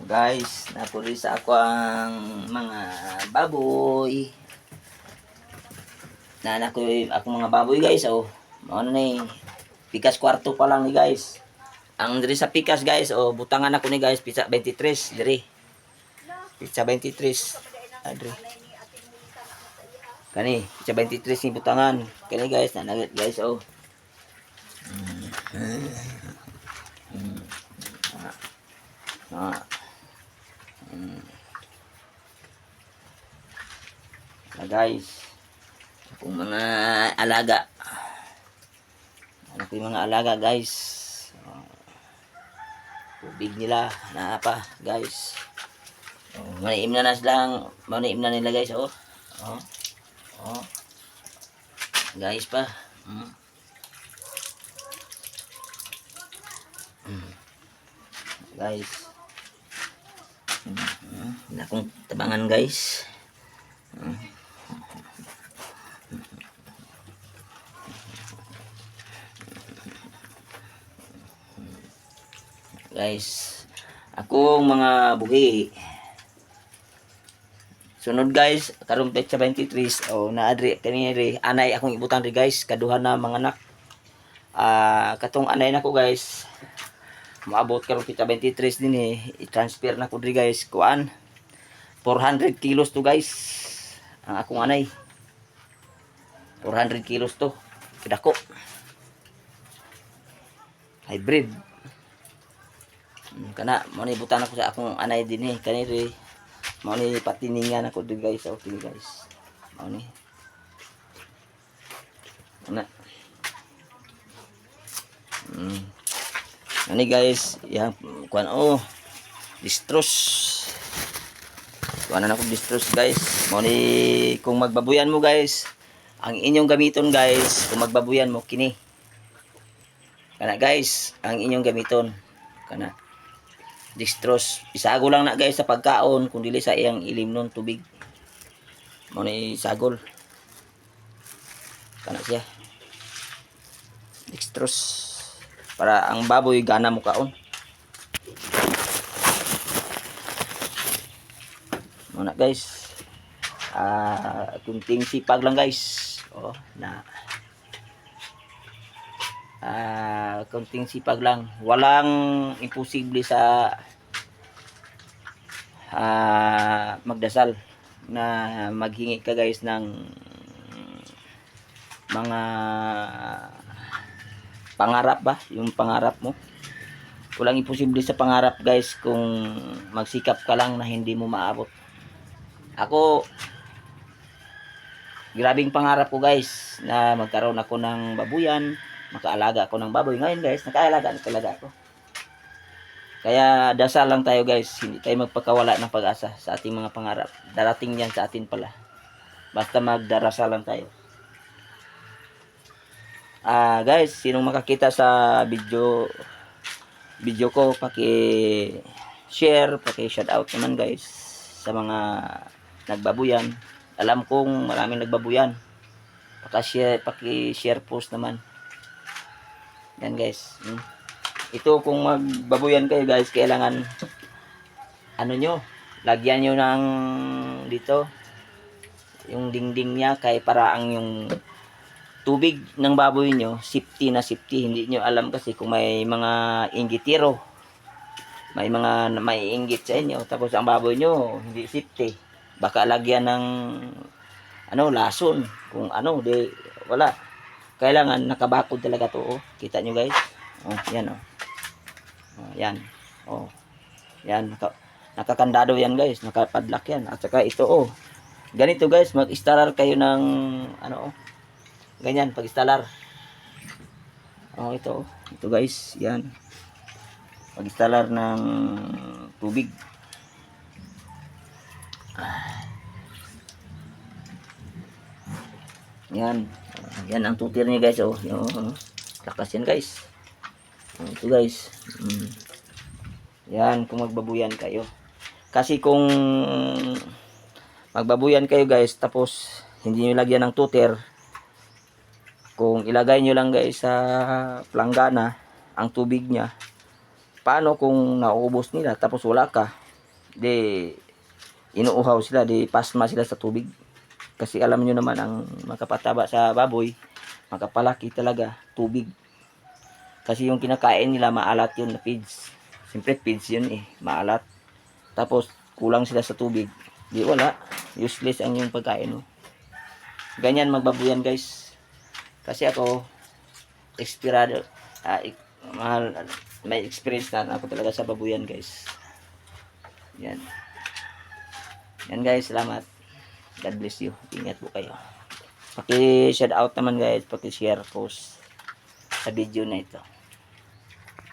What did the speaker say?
Guys, napuri sa ako ang mga baboy. Naanak ko ako mga baboy guys. Oh, ano ni pikas kwarto pa lang ni guys. Ang diri sa pikas guys, oh, butangan ako ni guys pizza 23 diri. Pizza 23. Adri. Kani, pizza 23 ni butangan. Kani guys, nanagit guys oh. Ah. Guys, akong mga alaga. Ano ko yung mga alaga guys. Tubig nila na pa guys. Maniim na silang, maniim na nila guys oh. Oh. Oh. Guys pa. Guys. Wala akong tabangan guys. Guys, akong mga buhi. Sunod guys, karong petsa 23 oh naadri kaniri anay akong ibutan ri guys, kaduha na mga anak. Katong anay nako guys. Maabot karong petsa 23 din i-transfer na ko ri guys kuan. 400 kilos to guys. Ang akong anay. 400 kilos to. Kidako. Hybrid. Kana mo ni butan ako sa akong anay din kaniri. Mo ni patiningan ako din guys, okay guys. Mo ni. Ana. Ani guys, ya kuan oh. Distros. Kuan na ako distros guys. Mo ni kung magbabuyan mo guys, ang inyong gamiton guys, kung magbabuyan mo kini. Kana guys, ang inyong gamiton kana distros. Isago lang na guys sa pagkaon kung dili sa iyang ilim nun tubig. Mo ni sagol. Kana siya. Distros. Para ang baboy gana mo kaon. Muna guys. Kunting sipag lang guys. Oh, na. Kunting sipag lang. Walang imposible sa magdasal na maghingi ka guys ng mga pangarap ba, yung pangarap mo. Walang imposible sa pangarap guys kung magsikap ka lang na hindi mo maabot. Ako grabing pangarap ko guys na magkaroon ako ng babuyan, makaalaga ako ng baboy. Ngayon guys, nakaalaga na talaga ako. Kaya dasal lang tayo guys, hindi tayo magpakawala ng pag-asa sa ating mga pangarap. Darating yan sa atin pala. Basta magdarasal lang tayo. Guys, sinong makakita sa video ko, paki-share, paki-shout out naman guys sa mga nagbabuyan. Alam kong maraming nagbabuyan. Paki-share post naman. Yan guys. Ito kung magbabuyan kayo guys, kailangan ano nyo, lagyan nyo ng dito yung dingding niya kay para ang yung tubig ng baboy nyo safety na safety. Hindi nyo alam kasi kung may mga inggitiro, may mga maiinggit sa inyo, tapos ang baboy nyo hindi safety, baka lagyan ng ano lason kung ano di wala. Kailangan nakabakod talaga to oh. Kita nyo guys oh, yan oh. Yan. Oh. Yan, nakakandado yan guys, nakapadlock yan. At saka ito oh. Ganito guys, mag-installer kayo ng ano oh. Ganyan pag-installer. Oh, ito oh. Ito guys, yan. Mag-installer ng tubig. Yan. Yan ang tutir niya guys oh. Yung, lakas yan guys. Ito guys. Yan kung magbabuyan kayo. Kasi kung magbabuyan kayo guys tapos hindi niyo lagyan ng tuter, kung ilagay niyo lang guys sa planggana ang tubig niya, paano kung nauubos nila tapos wala ka? di inuuhaw sila, di pasma sila sa tubig. Kasi alam nyo naman ang makapataba sa baboy, makapalaki talaga, tubig. Kasi yung kinakain nila maalat yun na feeds. Siyempre feeds yun eh, maalat. Tapos kulang sila sa tubig. Di wala, useless ang yung pagkain mo. Ganyan magbabuyan guys. Kasi ako, expirado, mahal, may experience na ako talaga sa babuyan guys. Yan. Yan guys, salamat. God bless you. Ingat po kayo. Paki-shout out naman guys, paki-share post sa video na ito.